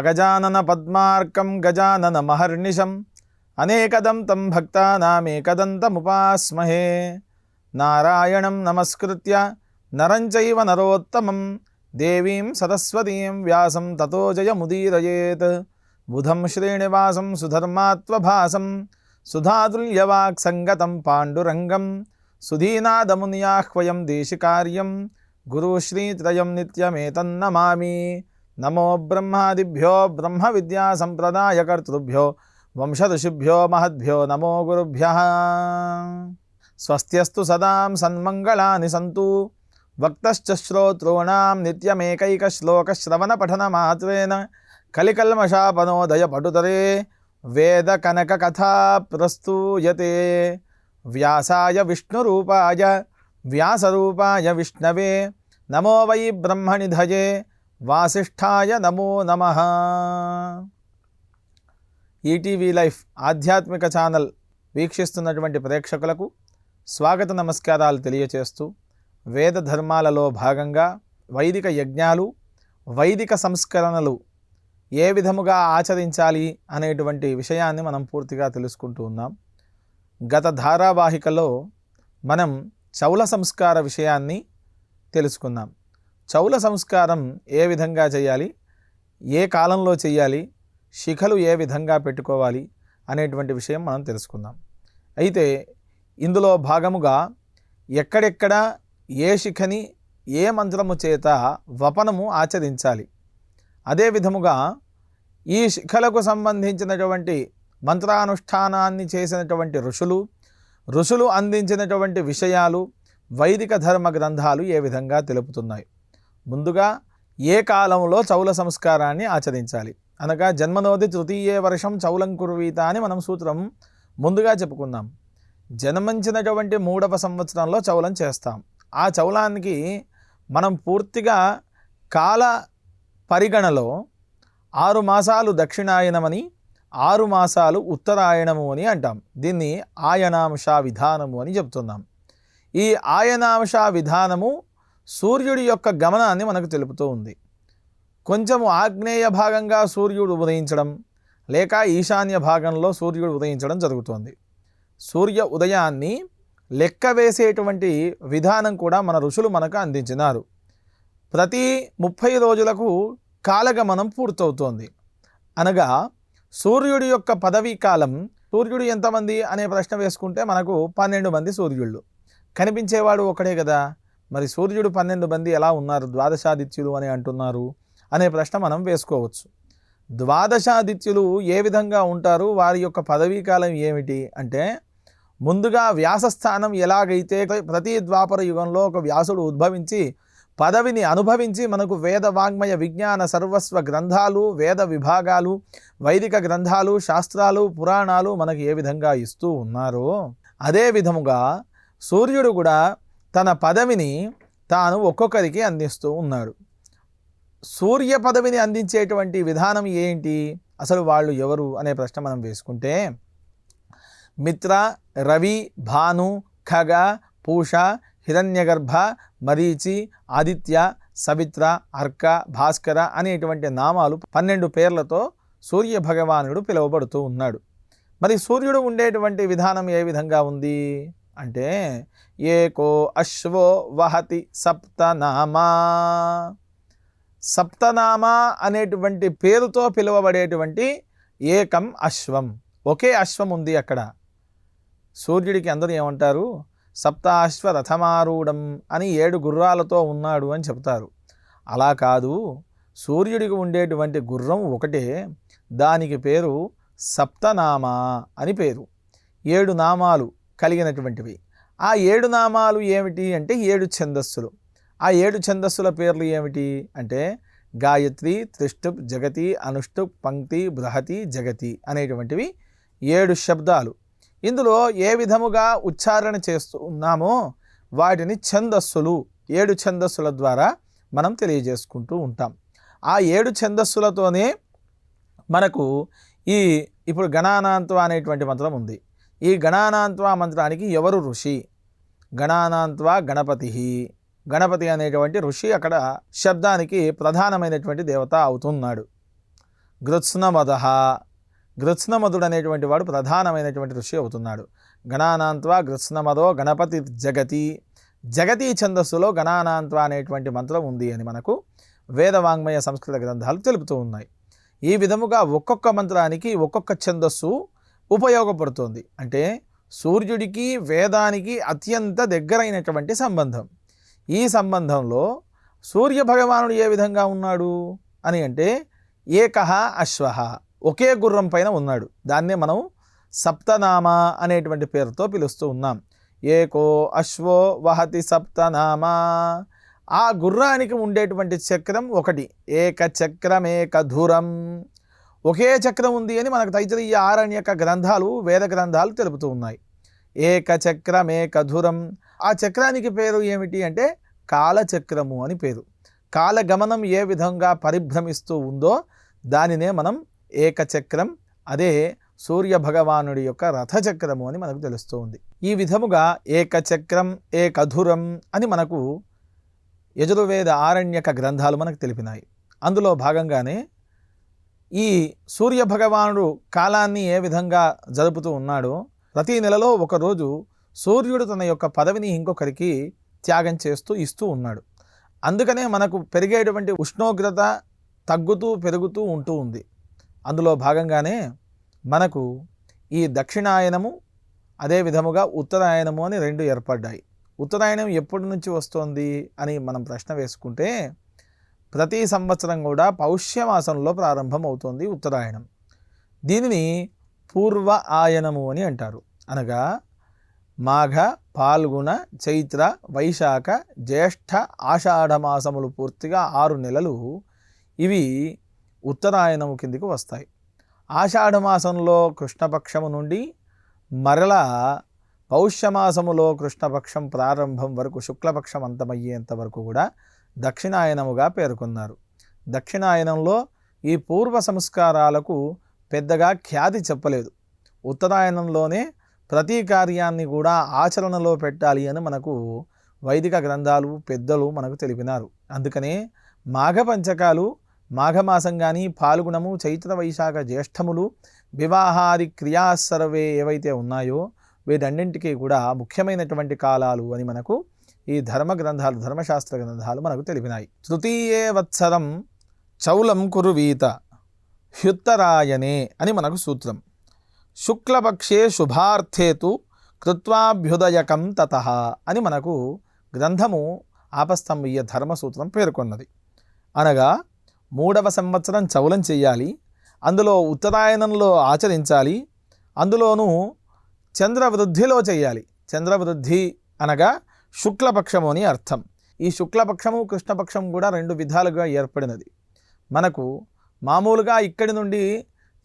అగజానన పద్మార్కం గజానన మహర్నిశం అనేకదం తం భక్తానామేకదంతముపాస్మహే. నారాయణం నమస్కృత్య నరం చైవ నరోత్తమం దేవీం సరస్వతీం వ్యాసం తతో జయముదీరయేత్. బుధం శ్రీనివాసం సుధర్మాత్వభాసం సుధాతుల్యవాక్ సంగతం పాండురంగం సుధీనాదమునియాహ్వయం దేశికార్యం గురుశ్రీత్రయం నిత్యమేతన్నమామి. నమో బ్రహ్మాదిభ్యో బ్రహ్మ విద్యా సంప్రదాయకర్తృభ్యో వంశఋషిభ్యో మహద్భ్యో నమో గురుభ్యః. స్వస్త్యస్తు సదాం సన్మంగళాని సంతు. వక్తశ్చ శ్రోతॄణాం నిత్యమేకైకశ్లోకశ్రవణపఠనమాత్రేణ కలికల్మషాపనోదయ పటుతరే వేద కనక కథా ప్రస్తూయతే. వ్యాసాయ విష్ణురూపాయ వ్యాసరూపాయ విష్ణవే నమో వై బ్రహ్మనిధయే వాసిష్ఠాయ నమో నమః. ఈటీవీ లైఫ్ ఆధ్యాత్మిక ఛానల్ వీక్షిస్తున్నటువంటి ప్రేక్షకులకు స్వాగత నమస్కారాలు తెలియచేస్తూ, వేద ధర్మాలలో భాగంగా వైదిక యజ్ఞాలు, వైదిక సంస్కరణలు ఏ విధముగా ఆచరించాలి అనేటువంటి విషయాన్ని మనం పూర్తిగా తెలుసుకుంటూ ఉన్నాం. గత ధారావాహికలో మనం చౌల సంస్కార విషయాన్ని తెలుసుకున్నాం. చౌల సంస్కారం ఏ విధంగా చేయాలి, ఏ కాలంలో చేయాలి, శిఖలు ఏ విధంగా పెట్టుకోవాలి అనేటువంటి విషయం మనం తెలుసుకుందాం. అయితే ఇందులో భాగముగా ఎక్కడెక్కడ ఏ శిఖని ఏ మంత్రము చేత వపనము ఆచరించాలి, అదే విధముగా ఈ శిఖలకు సంబంధించినటువంటి మంత్రానుష్ఠానాన్ని చేసినటువంటి ఋషులు అందించినటువంటి విషయాలు వైదిక ధర్మ గ్రంథాలు ఏ విధంగా తెలుపుతున్నాయి. ముందుగా ఏ కాలంలో చౌల సంస్కారాన్ని ఆచరించాలి అనగా జన్మనోది తృతీయే వర్షం చౌలం కుర్వీత అని మనం సూత్రం ముందుగా చెప్పుకున్నాం. జన్మించినటువంటి 3వ సంవత్సరంలో చౌలం చేస్తాం. ఆ చౌలానికి మనం పూర్తిగా కాల పరిగణలో 6 మాసాలు దక్షిణాయనమని 6 మాసాలు ఉత్తరాయణము అని అంటాం. దీన్ని ఆయనాంశ విధానము అని చెప్తున్నాం. ఈ ఆయనాంశ విధానము సూర్యుడి యొక్క గమనాన్ని మనకు తెలుపుతూ ఉంది. కొంచెము ఆగ్నేయ భాగంగా సూర్యుడు ఉదయించడం లేక ఈశాన్య భాగంలో సూర్యుడు ఉదయించడం జరుగుతోంది. సూర్య ఉదయాన్ని లెక్క వేసేటువంటి విధానం కూడా మన ఋషులు మనకు అందించినారు. ప్రతి 30 రోజులకు కాలగమనం పూర్తవుతోంది. అనగా సూర్యుడి యొక్క పదవీ కాలం, సూర్యుడు ఎంతమంది అనే ప్రశ్న వేసుకుంటే మనకు 12 మంది సూర్యుళ్ళు కనిపించేవాడు ఒకడే కదా. మరి సూర్యుడు 12 మంది ఎలా ఉన్నారు, ద్వాదశాదిత్యులు అని అంటున్నారు అనే ప్రశ్న మనం వేసుకోవచ్చు. ద్వాదశాదిత్యులు ఏ విధంగా ఉంటారు, వారి యొక్క పదవీ కాలం ఏమిటి అంటే, ముందుగా వ్యాసస్థానం ఎలాగైతే ప్రతి ద్వాపర యుగంలో ఒక వ్యాసుడు ఉద్భవించి పదవిని అనుభవించి మనకు వేద వాంగ్మయ విజ్ఞాన సర్వస్వ గ్రంథాలు, వేద విభాగాలు, వైదిక గ్రంథాలు, శాస్త్రాలు, పురాణాలు మనకు ఏ విధంగా ఇస్తూ ఉన్నారో అదే విధముగా సూర్యుడు కూడా తన పదవిని తాను ఒక్కొక్కరికి అందిస్తూ ఉన్నాడు. సూర్య పదవిని అందించేటువంటి విధానం ఏంటి, అసలు వాళ్ళు ఎవరు అనే ప్రశ్న మనం వేసుకుంటే, మిత్ర, రవి, భాను, ఖగ, పూష, హిరణ్యగర్భ, మరీచి, ఆదిత్య, సవిత్ర, అర్క, భాస్కర అనేటువంటి నామాలు 12 పేర్లతో సూర్య భగవానుడు పిలువబడుతూ ఉన్నాడు. మరి సూర్యుడు ఉండేటువంటి విధానం ఏ విధంగా ఉంది అంటే, ఏకో అశ్వో వహతి సప్తనామా. సప్తనామా అనేటువంటి పేరుతో పిలువబడేటువంటి ఏకం అశ్వం, ఒకే అశ్వం ఉంది అక్కడ. సూర్యుడికి అందరూ ఏమంటారు, సప్తాశ్వ రథమారూఢం అని 7 గుర్రాలతో ఉన్నాడు అని చెప్తారు. అలా కాదు, సూర్యుడికి ఉండేటువంటి గుర్రం ఒకటే, దానికి పేరు సప్తనామా అని పేరు. 7 నామాలు కలిగినటువంటివి. ఆ 7 నామాలు ఏమిటి అంటే 7 ఛందస్సులు. ఆ 7 ఛందస్సుల పేర్లు ఏమిటి అంటే గాయత్రి, త్రిష్టుప్, జగతి, అనుష్టుప్, పంక్తి, బృహతి, జగతి అనేటువంటివి 7 శబ్దాలు. ఇందులో ఏ విధముగా ఉచ్చారణ చేస్తూ ఉన్నామో వాటిని ఛందస్సులు, 7 ఛందస్సుల ద్వారా మనం తెలియజేసుకుంటూ ఉంటాం. ఆ 7 ఛందస్సులతోనే మనకు ఇప్పుడు గణానాంత్వ అనేటువంటి మంత్రం ఉంది. ఈ గణానాంత్వ మంత్రానికి ఎవరు ఋషి, గణానాంత్వ గణపతి. గణపతి అనేటువంటి ఋషి అక్కడ శబ్దానికి ప్రధానమైనటువంటి దేవత అవుతున్నాడు. గృత్స్నమద. గృత్స్నమదుడు అనేటువంటి వాడు ప్రధానమైనటువంటి ఋషి అవుతున్నాడు. గణానాంత్వా గృత్స్నమదో గణపతి జగతి. జగతి ఛందస్సులో గణానాంత్వా అనేటువంటి మంత్రం ఉంది అని మనకు వేదవాంగ్మయ సంస్కృత గ్రంథాలు తెలుపుతూ ఉన్నాయి. ఈ విధముగా ఒక్కొక్క మంత్రానికి ఒక్కొక్క ఛందస్సు ఉపయోగపడుతుంది. అంటే సూర్యుడికి వేదానికి అత్యంత దగ్గరైనటువంటి సంబంధం. ఈ సంబంధంలో సూర్య భగవానుడు ఏ విధంగా ఉన్నాడు అని అంటే ఏకః అశ్వః, ఒకే గుర్రం పైన ఉన్నాడు. దాన్నే మనం సప్తనామ అనేటువంటి పేరుతో పిలుస్తూ ఉన్నాం. ఏకో అశ్వో వహతి సప్తనామా. ఆ గుర్రానికి ఉండేటువంటి చక్రం ఒకటి. ఏక చక్రమేక ధురం. ఒకే చక్రం ఉంది అని మనకు తైత్తరీయ ఆరణ్యక గ్రంథాలు వేద గ్రంథాలు తెలుపుతూ ఉన్నాయి. ఏక చక్రమేక ధురం. ఆ చక్రానికి పేరు ఏమిటి అంటే కాలచక్రము అని పేరు. కాలగమనం ఏ విధంగా పరిభ్రమిస్తూ ఉందో దానినే మనం ఏకచక్రం, అదే సూర్య భగవానుడి యొక్క రథచక్రము అని మనకు తెలుస్తూ ఉంది. ఈ విధముగా ఏకచక్రం ఏకధురం అని మనకు యజుర్వేద ఆరణ్యక గ్రంథాలు మనకు తెలిపినాయి. అందులో భాగంగానే ఈ సూర్య భగవానుడు కాలాన్ని ఏ విధంగా జరుపుతూ ఉన్నాడో, ప్రతి నెలలో ఒకరోజు సూర్యుడు తన యొక్క పదవిని ఇంకొకరికి త్యాగం చేస్తూ ఇస్తూ ఉన్నాడు. అందుకనే మనకు పెరిగేటువంటి ఉష్ణోగ్రత తగ్గుతూ పెరుగుతూ ఉంటూ ఉంది. అందులో భాగంగానే మనకు ఈ దక్షిణాయనము అదే విధముగా ఉత్తరాయణము అని రెండు ఏర్పడ్డాయి. ఉత్తరాయణం ఎప్పటి నుంచి వస్తోంది అని మనం ప్రశ్న వేసుకుంటే ప్రతి సంవత్సరం కూడా పౌష్యమాసంలో ప్రారంభం అవుతుంది ఉత్తరాయణం. దీనిని పూర్వ ఆయనము అని అంటారు. అనగా మాఘ, పాల్గొన, చైత్ర, వైశాఖ, జ్యేష్ఠ, ఆషాఢ మాసములు పూర్తిగా 6 నెలలు ఇవి ఉత్తరాయణము కిందికి వస్తాయి. ఆషాఢ మాసంలో కృష్ణపక్షము నుండి మరలా పౌష్యమాసములో కృష్ణపక్షం ప్రారంభం వరకు శుక్లపక్షం అంతమయ్యేంత వరకు కూడా దక్షిణాయనముగా పేర్కొన్నారు. దక్షిణాయనంలో ఈ పూర్వ సంస్కారాలకు పెద్దగా ఖ్యాతి చెప్పలేదు. ఉత్తరాయణంలోనే ప్రతి కార్యాన్ని కూడా ఆచరణలో పెట్టాలి అని మనకు వైదిక గ్రంథాలు పెద్దలు మనకు తెలిపినారు. అందుకనే మాఘ పంచకాలు, మాఘమాసం కానీ పాల్గొనము, చైత్ర, వైశాఖ, జ్యేష్ఠములు, వివాహాది క్రియాసర్వే ఏవైతే ఉన్నాయో వీటన్నింటికీ కూడా ముఖ్యమైనటువంటి కాలాలు అని మనకు ఈ ధర్మ గ్రంథాలు, ధర్మశాస్త్ర గ్రంథాలు మనకు తెలిపినాయి. తృతీయే వత్సరం చౌలం కురువీత హ్యుత్తరాయణే అని మనకు సూత్రం. శుక్లపక్షే శుభార్థేతు కృత్వాభ్యుదయకం తతః అని మనకు గ్రంథము ఆపస్తంభీయ ధర్మసూత్రం పేర్కొన్నది. అనగా 3వ సంవత్సరం చౌలం చెయ్యాలి, అందులో ఉత్తరాయణంలో ఆచరించాలి, అందులోనూ చంద్రవృద్ధిలో చేయాలి. చంద్రవృద్ధి అనగా శుక్లపక్షము అని అర్థం. ఈ శుక్లపక్షము కృష్ణపక్షం కూడా 2 విధాలుగా ఏర్పడినది. మనకు మామూలుగా ఇక్కడి నుండి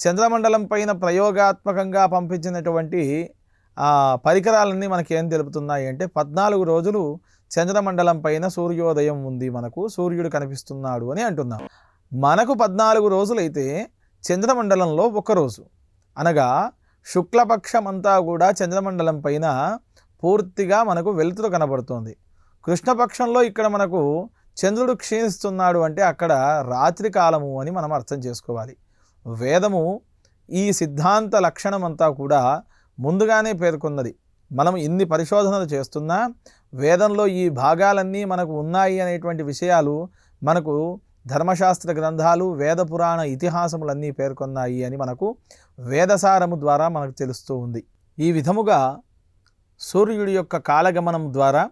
చంద్రమండలం పైన ప్రయోగాత్మకంగా పంపించినటువంటి పరికరాలన్నీ మనకి ఏం తెలుపుతున్నాయి అంటే 14 రోజులు చంద్రమండలం పైన సూర్యోదయం ఉంది, మనకు సూర్యుడు కనిపిస్తున్నాడు అని అంటున్నాం. మనకు 14 రోజులైతే చంద్రమండలంలో 1 రోజు, అనగా శుక్లపక్షం అంతా కూడా చంద్రమండలం పైన పూర్తిగా మనకు వెలుతురు కనబడుతోంది. కృష్ణపక్షంలో ఇక్కడ మనకు చంద్రుడు క్షీణిస్తున్నాడు అంటే అక్కడ రాత్రి కాలము అని మనం అర్థం చేసుకోవాలి. వేదము ఈ సిద్ధాంత లక్షణం అంతా కూడా ముందుగానే పేర్కొన్నది. మనం ఇన్ని పరిశోధనలు చేస్తున్నా వేదంలో ఈ భాగాలన్నీ మనకు ఉన్నాయి అనేటువంటి విషయాలు మనకు ధర్మశాస్త్ర గ్రంథాలు, వేద పురాణ ఇతిహాసములన్నీ పేర్కొన్నాయి అని మనకు వేదసారము ద్వారా మనకు తెలుస్తూ ఉంది. ఈ విధముగా సూర్యుడి యొక్క కాలగమనం ద్వారా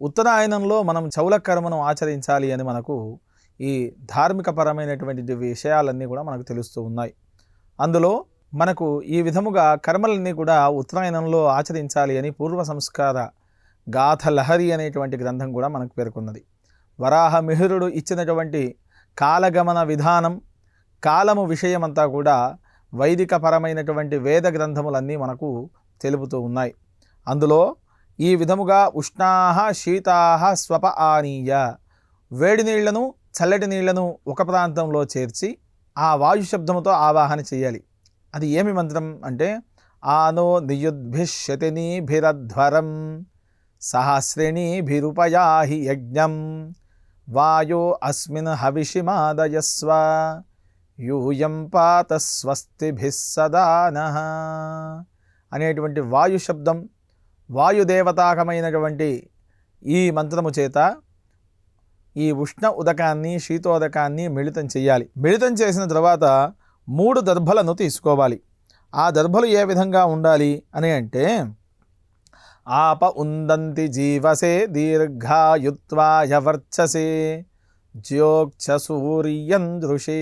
ఉత్తరాయణంలో మనం చౌలకర్మను ఆచరించాలి అని మనకు ఈ ధార్మికపరమైనటువంటి విషయాలన్నీ కూడా మనకు తెలుస్తూ ఉన్నాయి. అందులో మనకు ఈ విధముగా కర్మలన్నీ కూడా ఉత్తరాయణంలో ఆచరించాలి అని పూర్వ సంస్కార గాథ లహరి అనేటువంటి గ్రంథం కూడా మనకు పేర్కొన్నది. వరాహ మిహిరుడు ఇచ్చినటువంటి కాలగమన విధానం, కాలము విషయమంతా కూడా వైదిక పరమైనటువంటి వేద గ్రంథములన్నీ మనకు తెలుపుతూ ఉన్నాయి. అందులో ఈ విధముగా ఉష్ణాహ శీతాహ స్వప ఆనీయ, వేడి నీళ్లను చల్లటి నీళ్లను ఒక ప్రాంతంలో చేర్చి ఆ వాయు శబ్దముతో ఆవాహన చేయాలి. అది ఏమి మంత్రం అంటే ఆనో నియుద్భిషతినీభిరధ్వరం సహస్రిణీభిరుపయాహి యజ్ఞం వాయో అస్మిన్ హవిషిమాదయస్వ యూయం పాత స్వస్తిభిః సదా నః అనేటువంటి వాయు శబ్దం, వాయుదేవతాకమైనటువంటి ఈ మంత్రము చేత ఈ ఉష్ణ ఉదకాన్ని శీతోదకాన్ని మిళితం చేయాలి. మిళితం చేసిన తర్వాత 3 దర్భలను తీసుకోవాలి. ఆ దర్భలు ఏ విధంగా ఉండాలి అని అంటే, ఆప ఉందంతి జీవసే దీర్ఘాయుత్వాయ వర్చసే జ్యోక్ష సూర్యం దృశే.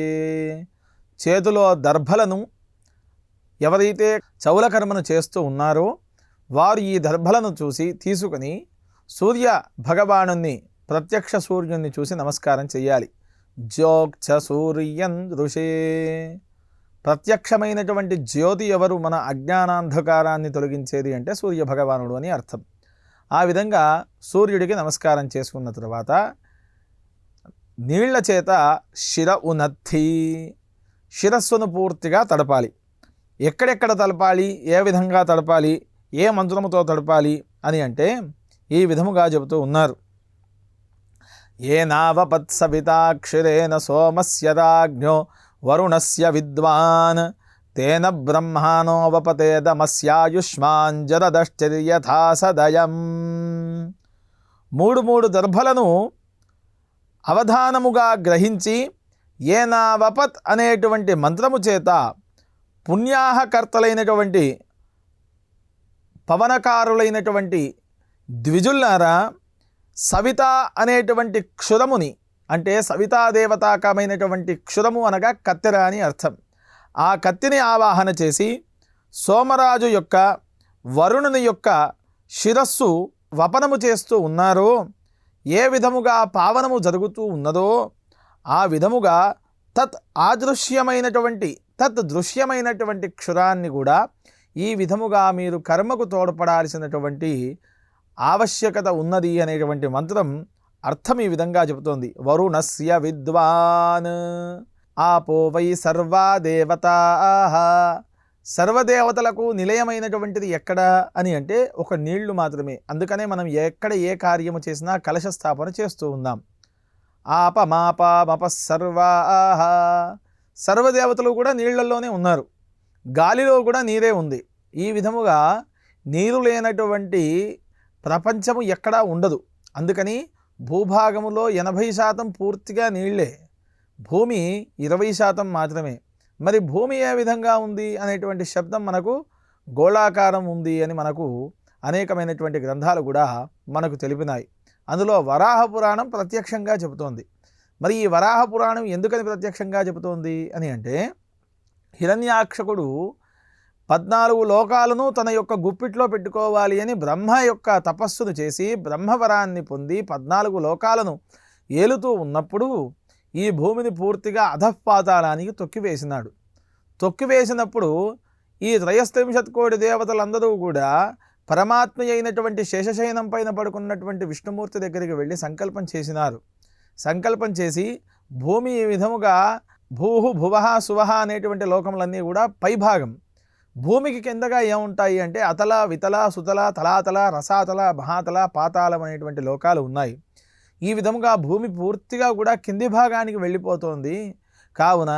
చేతిలో దర్భలను ఎవరైతే చౌల కర్మను చేస్తూ ఉన్నారో వారు ఈ దర్భలను చూసి తీసుకుని సూర్య భగవానుని, ప్రత్యక్ష సూర్యుని చూసి నమస్కారం చేయాలి. జ్యోక్ష సూర్యం దృశే. ప్రత్యక్షమైనటువంటి జ్యోతి ఎవరు? మన అజ్ఞానాంధకారాన్ని తొలగించేది అంటే సూర్య భగవానుడు అని అర్థం. ఆ విధంగా సూర్యుడికి నమస్కారం చేసుకున్న తర్వాత నీళ్ల చేత శిర ఉనద్ధి, శిరస్సును పూర్తిగా తడపాలి. ఎక్కడెక్కడ తడపాలి, ఏ విధంగా తడపాలి, ఏ మంత్రముతో తడపాలి అని అంటే ఈ విధముగా చెబుతూ ఉన్నారు. ఏనావపత్సవితాక్షిరేణ సోమస్య రాజ్ఞో వరుణస్య విద్వాన్ తేన బ్రహ్మానోవపతేదమస్యాయుష్మాన్ జరదశ్చర్యథా సదయం. 3 దర్భలను అవధానముగా గ్రహించి ఏనావపత్ అనేటువంటి మంత్రము చేత పుణ్యాహకర్తలైనటువంటి పవనకారులైనటువంటి ద్విజుల్లారా, సవిత అనేటువంటి క్షురముని, అంటే సవితాదేవతాకమైనటువంటి క్షురము అనగా కత్తెర అని అర్థం. ఆ కత్తిని ఆవాహన చేసి సోమరాజు యొక్క, వరుణుని యొక్క శిరస్సు వపనము చేస్తూ ఉన్నారో, ఏ విధముగా పావనము జరుగుతూ ఉన్నదో ఆ విధముగా దృశ్యమైనటువంటి క్షురాన్ని కూడా ఈ విధముగా మీరు కర్మకు తోడ్పడాల్సినటువంటి ఆవశ్యకత ఉన్నది అనేటువంటి మంత్రం అర్థం ఈ విధంగా చెబుతోంది. వరుణస్య విద్వాన్ ఆపో వై సర్వా దేవతాః. సర్వదేవతలకు నిలయమైనటువంటిది ఎక్కడ అని అంటే ఒక నీళ్లు మాత్రమే. అందుకనే మనం ఎక్కడ ఏ కార్యము చేసినా కలశ స్థాపన చేస్తూ ఉన్నాం. ఆపమాపమప సర్వాః. సర్వదేవతలు కూడా నీళ్లలోనే ఉన్నారు, గాలిలో కూడా నీరే ఉంది. ఈ విధముగా నీరు లేనటువంటి ప్రపంచము ఎక్కడా ఉండదు. అందుకని భూభాగములో 80% పూర్తిగా నీళ్లే, భూమి 20% మాత్రమే. మరి భూమి ఏ విధంగా ఉంది అనేటువంటి శబ్దం మనకు గోళాకారం ఉంది అని మనకు అనేకమైనటువంటి గ్రంథాలు కూడా మనకు తెలిపినాయి. అందులో వరాహ పురాణం ప్రత్యక్షంగా చెబుతోంది. మరి ఈ వరాహ పురాణం ఎందుకని ప్రత్యక్షంగా చెబుతోంది అని అంటే, హిరణ్యాక్షకుడు 14 లోకాలను తన యొక్క గుప్పిట్లో పెట్టుకోవాలి అని బ్రహ్మ యొక్క తపస్సును చేసి బ్రహ్మవరాన్ని పొంది 14 లోకాలను ఏలుతూ ఉన్నప్పుడు ఈ భూమిని పూర్తిగా అధఃపాతాళానికి తొక్కివేసినాడు. తొక్కివేసినప్పుడు ఈ 330 కోటి దేవతలందరూ కూడా పరమాత్మ అయినటువంటి శేషశయనం పైన పడుకున్నటువంటి విష్ణుమూర్తి దగ్గరికి వెళ్ళి సంకల్పం చేసినారు. సంకల్పం చేసి భూమి ఈ విధముగా భువః సువః అనేటువంటి లోకములన్నీ కూడా పైభాగం, భూమికి కిందగా ఏముంటాయి అంటే అతల, వితల, సుతల, తలాతల, రసాతల, మహాతల, పాతాళం అనేటువంటి లోకాలు ఉన్నాయి. ఈ విధముగా భూమి పూర్తిగా కూడా కింది భాగానికి వెళ్ళిపోతోంది. కావున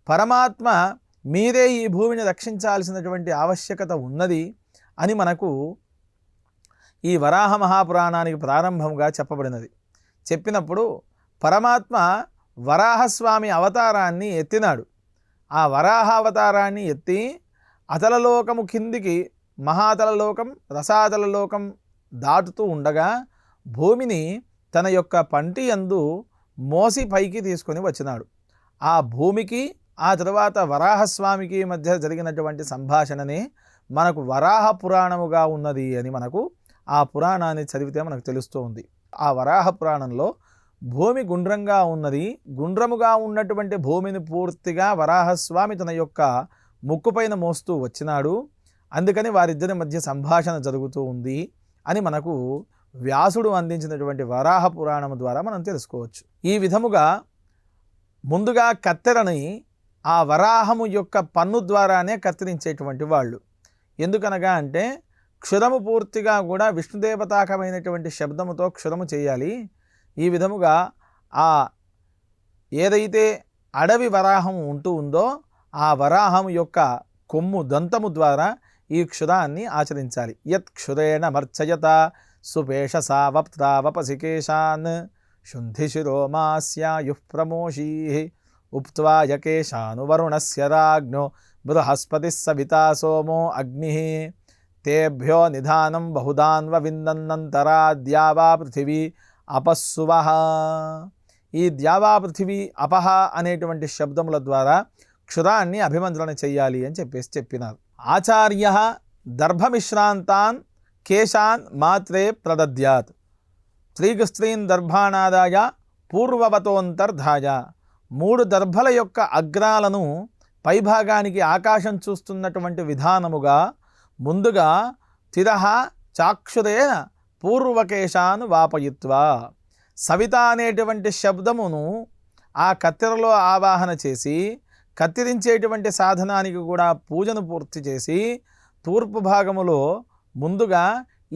పరమాత్మ మీరే ఈ భూమిని రక్షించాల్సినటువంటి ఆవశ్యకత ఉన్నది అని మనకు ఈ వరాహ మహాపురాణానికి ప్రారంభంగా చెప్పబడినది. చెప్పినప్పుడు పరమాత్మ వరాహస్వామి అవతారాన్ని ఎత్తినాడు. ఆ వరాహ అవతారాన్ని ఎత్తి అతలలోకము కిందికి మహాతలలోకం, రసాతలలోకం దాటుతూ ఉండగా భూమిని తన యొక్క పంటి యందు మోసి పైకి తీసుకొని వచ్చినాడు. ఆ భూమికి ఆ తర్వాత వరాహస్వామికి మధ్య జరిగినటువంటి సంభాషణనే మనకు వరాహ పురాణముగా ఉన్నది అని మనకు ఆ పురాణాన్ని చదివితే మనకు తెలుస్తూ ఉంది. ఆ వరాహ పురాణంలో భూమి గుండ్రంగా ఉన్నది, గుండ్రముగా ఉన్నటువంటి భూమిని పూర్తిగా వరాహస్వామి తన యొక్క ముక్కుపైన మోస్తూ వచ్చినాడు. అందుకని వారిద్దరి మధ్య సంభాషణ జరుగుతూ ఉంది అని మనకు వ్యాసుడు అందించినటువంటి వరాహ పురాణము ద్వారా మనం తెలుసుకోవచ్చు. ఈ విధముగా ముందుగా కత్తెరని ఆ వరాహము యొక్క పన్ను ద్వారానే కత్తిరించేటువంటి వాళ్ళు. ఎందుకనగా అంటే క్షురము పూర్తిగా కూడా విష్ణుదేవతాకమైనటువంటి శబ్దముతో క్షురము చేయాలి. ఈ విధముగా ఆ ఏదైతే అడవి వరాహం ఉందో ఆ వరాహం యొక్క కొమ్ము దంతము ద్వారా ఈ క్షురాన్ని ఆచరించాలి. యత్ క్షురేణ మర్చయత సుపేషసా వప్తావపసికేశాన్ శుంధిశిరోమాస్యాయుః ప్రమోషీ ఉప్త్వా యకేశానువరుణస్య రాజ్ఞో బృహస్పతిः సవితా సోమో అగ్నిః తేభ్యో నిధానం బహుదాన్వ విందన్నంతరా ద్యావా పృథివీ అపస్సువః. ఈ ద్యావా పృథివీ అపహ అనేటువంటి శబ్దముల ద్వారా క్షురాన్ని అభిమంత్రణ చెయ్యాలి అని చెప్పినారు. ఆచార్య దర్భమిశ్రాంతాన్ కేశాన్ మాత్రే ప్రదద్యాత్ స్త్రీన్ దర్భానాదాయ పూర్వవతోంతర్ధాయ. 3 దర్భల యొక్క అగ్రాలను పైభాగానికి ఆకాశం చూస్తున్నటువంటి విధానముగా ముందుగా తిరహ చాక్షురేణ పూర్వకేశాను వాపయిత్వా. సవిత అనేటువంటి శబ్దమును ఆ కత్తెరలో ఆవాహన చేసి కత్తిరించేటువంటి సాధనానికి కూడా పూజను పూర్తి చేసి తూర్పు భాగములో ముందుగా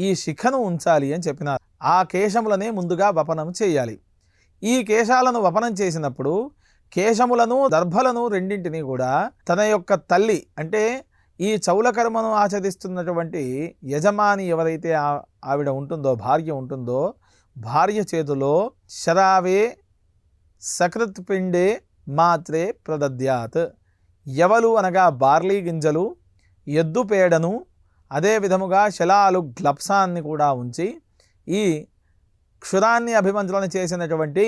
ఈ శిఖను ఉంచాలి అని చెప్పినారు. ఆ కేశములనే ముందుగా వపనం చేయాలి. ఈ కేశాలను వపనం చేసినప్పుడు కేశములను దర్భలను రెండింటినీ కూడా తన యొక్క తల్లి అంటే ఈ చౌల కర్మను ఆచరిస్తున్నటువంటి యజమాని ఎవరైతే ఆవిడ ఉంటుందో, భార్య ఉంటుందో, భార్య చేతిలో శరావే సకృత్ పిండే మాత్రే ప్రదద్యాత్. యవలు అనగా బార్లీ గింజలు, ఎద్దు పేడను, అదే విధముగా శలాలు గ్లప్సాన్ని కూడా ఉంచి ఈ క్షురాన్ని అభిమంత్రణ చేసినటువంటి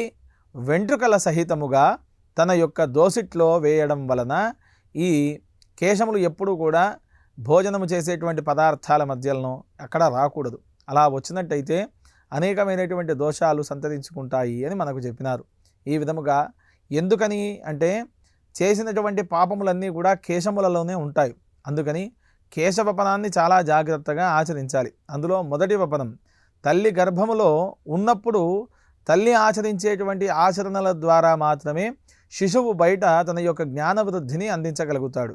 వెంట్రుకల సహితముగా తన యొక్క దోసిట్లో వేయడం వలన ఈ కేశములు ఎప్పుడూ కూడా భోజనము చేసేటువంటి పదార్థాల మధ్యలో అక్కడ రాకూడదు. అలా వచ్చినట్టయితే అనేకమైనటువంటి దోషాలు సంతరించుకుంటాయి అని మనకు చెప్పినారు. ఈ విధముగా ఎందుకని అంటే చేసినటువంటి పాపములన్నీ కూడా కేశములలోనే ఉంటాయి. అందుకని కేశవపనాన్ని చాలా జాగ్రత్తగా ఆచరించాలి. అందులో మొదటి వపనం తల్లి గర్భములో ఉన్నప్పుడు తల్లి ఆచరించేటువంటి ఆచరణల ద్వారా మాత్రమే శిశువు బయట తన యొక్క జ్ఞాన వృద్ధిని అందించగలుగుతాడు.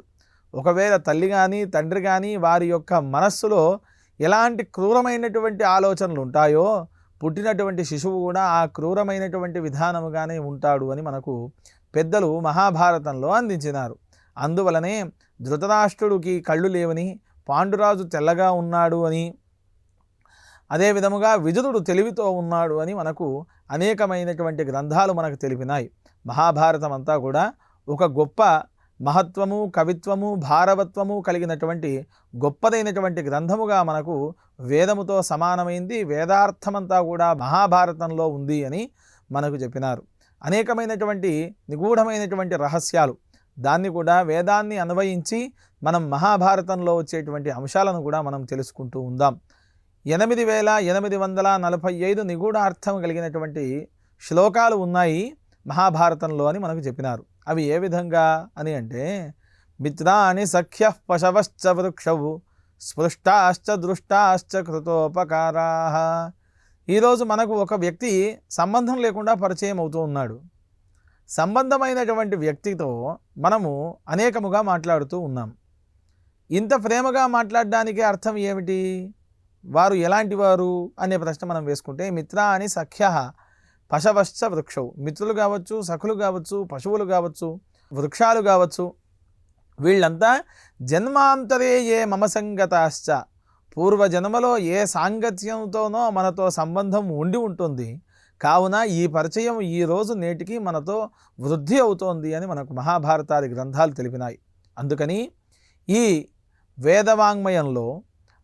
ఒకవేళ తల్లి కానీ తండ్రి కానీ వారి యొక్క మనస్సులో ఎలాంటి క్రూరమైనటువంటి ఆలోచనలు ఉంటాయో పుట్టినటువంటి శిశువు కూడా ఆ క్రూరమైనటువంటి విధానముగానే ఉంటాడు అని మనకు పెద్దలు మహాభారతంలో అందించినారు. అందువలనే ధృతరాష్ట్రుడికి కళ్ళు లేవని, పాండురాజు తెల్లగా ఉన్నాడు అని, అదే విధముగా విదురుడు తెలివితో ఉన్నాడు అని మనకు అనేకమైనటువంటి గ్రంథాలు మనకు తెలిపినాయి. మహాభారతం అంతా కూడా ఒక గొప్ప మహత్వము, కవిత్వము, భారవత్వము కలిగినటువంటి గొప్పదైనటువంటి గ్రంథముగా మనకు వేదముతో సమానమైంది. వేదార్థమంతా కూడా మహాభారతంలో ఉంది అని మనకు చెప్పినారు. అనేకమైనటువంటి నిగూఢమైనటువంటి రహస్యాలు దాన్ని కూడా వేదాన్ని అన్వయించి మనం మహాభారతంలో వచ్చేటువంటి అంశాలను కూడా మనం తెలుసుకుంటూ ఉందాం. 8845 నిగూఢ అర్థం కలిగినటువంటి శ్లోకాలు ఉన్నాయి మహాభారతంలో అని మనకు చెప్పినారు. అవి ఏ విధంగా అని అంటే మిత్రాని సఖ్య పశవశ్చ వృక్షవు స్పృష్టాశ్చ దృష్టాశ్చ కృతోపకారా. ఈరోజు మనకు ఒక వ్యక్తి సంబంధం లేకుండా పరిచయం అవుతూ ఉన్నాడు. సంబంధమైనటువంటి వ్యక్తితో మనము అనేకముగా మాట్లాడుతూ ఉన్నాం. ఇంత ప్రేమగా మాట్లాడడానికి అర్థం ఏమిటి, వారు ఎలాంటి వారు అనే ప్రశ్న మనం వేసుకుంటే మిత్రాని సఖ్య పశవశ్చ వృక్షవు, మిత్రులు కావచ్చు, సఖులు కావచ్చు, పశువులు కావచ్చు, వృక్షాలు కావచ్చు, వీళ్ళంతా జన్మాంతరే ఏ మమ సంగతాశ్చ, పూర్వజన్మలో ఏ సాంగత్యంతోనో మనతో సంబంధం ఉండి ఉంటుంది. కావున ఈ పరిచయం ఈరోజు నేటికి మనతో వృద్ధి అవుతోంది అని మనకు మహాభారతాది గ్రంథాలు తెలిపినాయి. అందుకని ఈ వేదవాంగ్మయంలో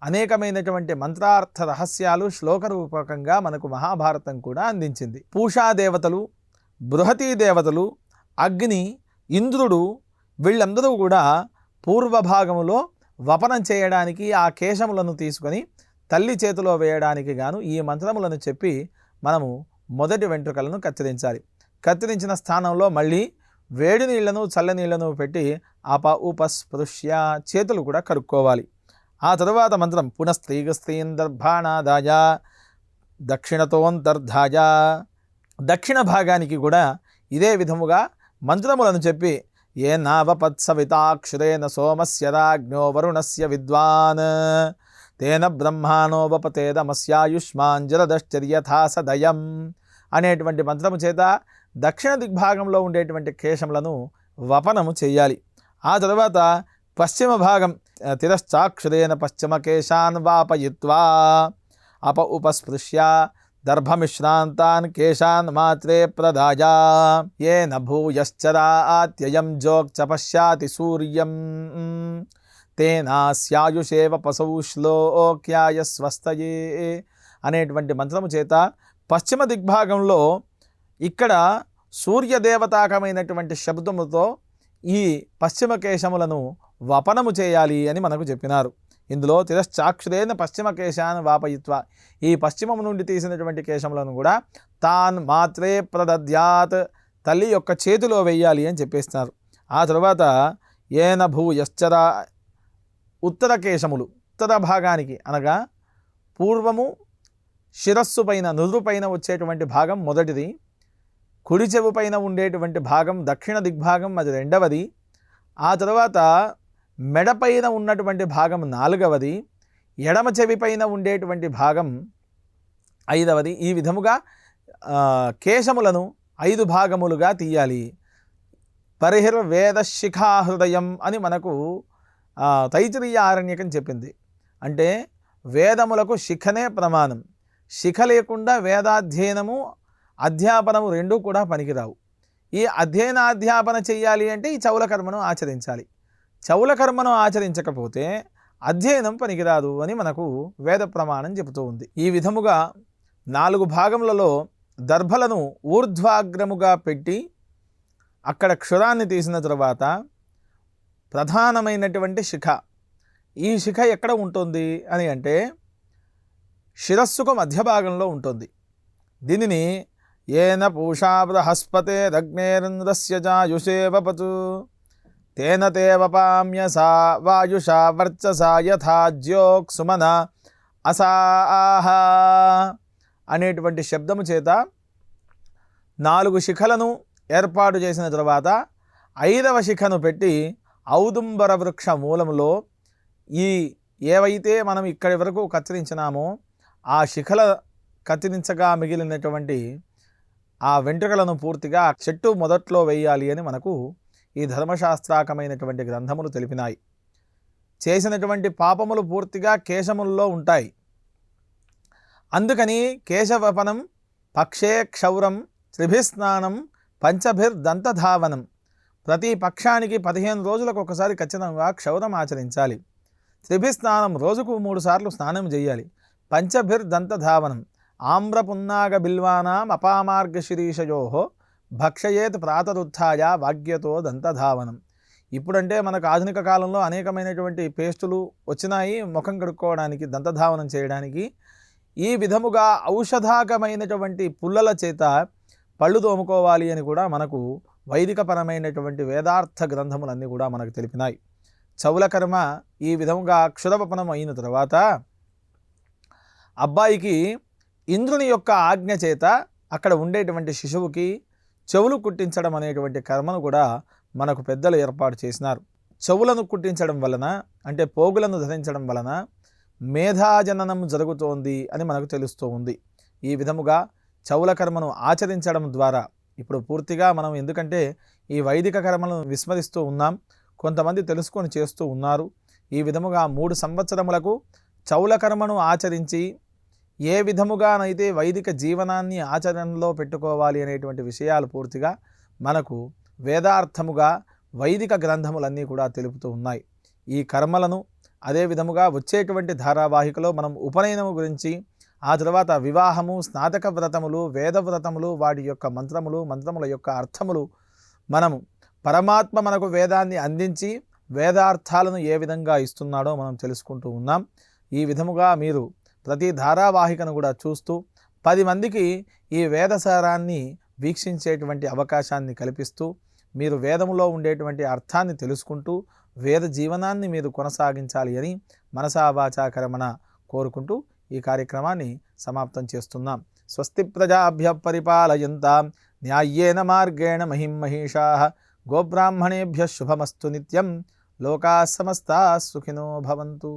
అనేకమైనటువంటి మంత్రార్థ రహస్యాలు శ్లోక రూపకంగా మనకు మహాభారతం కూడా అందించింది. పూషా దేవతలు, బృహతీ దేవతలు, అగ్ని, ఇంద్రుడు వీళ్ళందరూ కూడా పూర్వభాగములో వపనం చేయడానికి ఆ కేశములను తీసుకొని తల్లి చేతిలో వేయడానికి గాను ఈ మంత్రములను చెప్పి మనము మొదటి వెంట్రుకలను కత్తిరించాలి. కత్తిరించిన స్థానంలో మళ్ళీ వేడి నీళ్లను చల్లనీళ్లను పెట్టి ఉపస్పృశ్య చేతులు కూడా కడుక్కోవాలి. ఆ తరువాత మంత్రం పునఃస్త్రీగస్త్రీన్ దర్భాణాదాయ దక్షిణతోంతర్ధాయ, దక్షిణ భాగానికి కూడా ఇదే విధముగా మంత్రములను చెప్పి ఏ నావపత్సవితాక్షురేణ సోమస్య రాజ్ఞో వరుణస్య విద్వాన్ తేన బ్రహ్మాణోపపతేదమస్యాయుష్మాంజలదశ్చర్యథా సదయం అనేటువంటి మంత్రము చేత దక్షిణ దిగ్భాగంలో ఉండేటువంటి కేశములను వపనము చేయాలి. ఆ తర్వాత పశ్చిమ భాగం తిరశ్చాక్షురేణ పశ్చిమ కేశాన్ వాపయిత్వా ఉపస్పృశ్య దర్భమిశ్రాంతాన్ కేశాన్ మాత్రే ప్రదాయ ఏన భూయశ్చరాత్యయం జోక్చ పశ్యాతి సూర్యం తేనాస్యాయుషేవ పశౌ శ్లోక్యాయ స్వస్తయే అనేటువంటి మంత్రము చేత పశ్చిమ దిగ్భాగంలో ఇక్కడ సూర్యదేవతాకమైనటువంటి శబ్దముతో ఈ పశ్చిమ కేశములను వపనము చేయాలి అని మనకు చెప్పినారు. ఇందులో తిరశ్చాక్షురేణ పశ్చిమ కేశాన్ వాపయిత్వ, ఈ పశ్చిమం నుండి తీసినటువంటి కేశములను కూడా తాన్ మాత్రే ప్రదద్యాత్, తల్లి యొక్క చేతిలో వేయాలి అని చెప్పేస్తున్నారు. ఆ తర్వాత ఏన భూయశ్చరా, ఉత్తర కేశములు ఉత్తర భాగానికి అనగా పూర్వము శిరస్సు పైన నుదురు పైన వచ్చేటువంటి భాగం మొదటిది, కుడి చెవు పైన ఉండేటువంటి భాగం దక్షిణ దిగ్భాగం అది రెండవది, ఆ తర్వాత మెడపైన ఉన్నటువంటి భాగం నాలుగవది, ఎడమ చెవి పైన ఉండేటువంటి భాగం ఐదవది. ఈ విధముగా కేశములను 5 భాగములుగా తీయాలి. పరిహిర్వేద శిఖాహృదయం అని మనకు తైత్తిరీయ ఆరణ్యకం చెప్పింది. అంటే వేదములకు శిఖనే ప్రమాణం. శిఖ లేకుండా వేదాధ్యయనము అధ్యాపనము రెండూ కూడా పనికిరావు. ఈ అధ్యయనాధ్యాపన చెయ్యాలి అంటే ఈ చౌల కర్మను ఆచరించాలి. చౌల కర్మను ఆచరించకపోతే అధ్యయనం పనికిరాదు అని మనకు వేద ప్రమాణం చెబుతూ ఉంది. ఈ విధముగా 4 భాగములలో దర్భలను ఊర్ధ్వాగ్రముగా పెట్టి అక్కడ క్షురాన్ని తీసిన తర్వాత ప్రధానమైనటువంటి శిఖ, ఈ శిఖ ఎక్కడ ఉంటుంది అని అంటే శిరస్సుకు మధ్య భాగంలో ఉంటుంది. దీనిని ఏన పూషా బృహస్పతే రగ్నేరింద్రస్య జాయుషేవపతు తేన తేవపామ్యసా వాయుషా వర్చసా యథా జ్యోక్సుమన అసాహ అనేటువంటి శబ్దము చేత 4 శిఖలను ఏర్పాటు చేసిన తర్వాత 5వ శిఖను పెట్టి ఔదుంబర వృక్ష మూలములో ఈ ఏవైతే మనం ఇక్కడి వరకు కత్తిరించినామో ఆ శిఖల కత్తిరించగా మిగిలినటువంటి ఆ వెంట్రుకలను పూర్తిగా చెట్టు మొదట్లో వేయాలి అని మనకు ఈ ధర్మశాస్త్రాకమైనటువంటి గ్రంథములు తెలిపినాయి. చేసినటువంటి పాపములు పూర్తిగా కేశముల్లో ఉంటాయి. అందుకని కేశవపనం పక్షే క్షౌరం త్రిభిస్నానం పంచభిర్దంతధావనం, ప్రతి పక్షానికి 15 రోజులకు ఒకసారి ఖచ్చితంగా క్షౌరం ఆచరించాలి. త్రిభిస్నానం రోజుకు 3 సార్లు స్నానం చేయాలి. పంచభిర్దంతధావనం ఆమ్రపున్నాగ బిల్వానాం అపామార్గ శిరీషయో భక్షయేత్ ప్రాతరుత్థాయ వాగ్యతో దంతధావనం. ఇప్పుడంటే మనకు ఆధునిక కాలంలో అనేకమైనటువంటి పేస్టులు వచ్చినాయి ముఖం కడుక్కోవడానికి, దంతధావనం చేయడానికి. ఈ విధముగా ఔషధాకమైనటువంటి పుల్లల చేత పళ్ళు తోముకోవాలి అని కూడా మనకు వైదికపరమైనటువంటి వేదార్థ గ్రంథములన్నీ కూడా మనకు తెలిపినాయి. చౌల కర్మ ఈ విధముగా క్షురవపనం అయిన తర్వాత అబ్బాయికి ఇంద్రుని యొక్క ఆజ్ఞ చేత అక్కడ ఉండేటువంటి శిశువుకి చెవులు కుట్టించడం అనేటువంటి కర్మను కూడా మనకు పెద్దలు ఏర్పాటు చేసినారు. చెవులను కుట్టించడం వలన అంటే పోగులను ధరించడం వలన మేధాజననం జరుగుతోంది అని మనకు తెలుస్తూ ఉంది. ఈ విధముగా చౌల కర్మను ఆచరించడం ద్వారా ఇప్పుడు పూర్తిగా మనం, ఎందుకంటే ఈ వైదిక కర్మలను విస్మరిస్తూ ఉన్నాం, కొంతమంది తెలుసుకొని చేస్తూ ఉన్నారు. ఈ విధముగా 3 సంవత్సరములకు చౌల కర్మను ఆచరించి ఏ విధముగానైతే వైదిక జీవనాన్ని ఆచరణలో పెట్టుకోవాలి అనేటువంటి విషయాలు పూర్తిగా మనకు వేదార్థముగా వైదిక గ్రంథములన్నీ కూడా తెలుపుతూ ఉన్నాయి. ఈ కర్మలను అదే విధముగా వచ్చేటువంటి ధారావాహికలో మనం ఉపనయనము గురించి, ఆ తర్వాత వివాహము, స్నాతక వ్రతములు, వేద వ్రతములు, వాటి యొక్క మంత్రముల యొక్క అర్థములు, మనము పరమాత్మ మనకు వేదాన్ని అందించి వేదార్థాలను ఏ విధంగా ఇస్తున్నాడో మనం తెలుసుకుంటూ ఉన్నాం. ఈ విధముగా మీరు ప్రతి ధారావాహికను కూడా చూస్తూ 10 మందికి ఈ వేదసారాన్ని వీక్షించేటువంటి అవకాశాన్ని కల్పిస్తూ మీరు వేదములో ఉండేటువంటి అర్థాన్ని తెలుసుకుంటూ వేద జీవనాన్ని మీరు కొనసాగించాలి అని మనసా వాచా కర్మణ కోరుకుంటూ ఈ కార్యక్రమాన్ని సమాప్తం చేస్తున్నాం. స్వస్తి ప్రజాభ్య పరిపాలయంతాం న్యాయేన మార్గేణ మహిమహీషాః గోబ్రాహ్మణేభ్యః శుభమస్తు నిత్యం. లోకాః సమస్తాః సుఖినో భవంతు.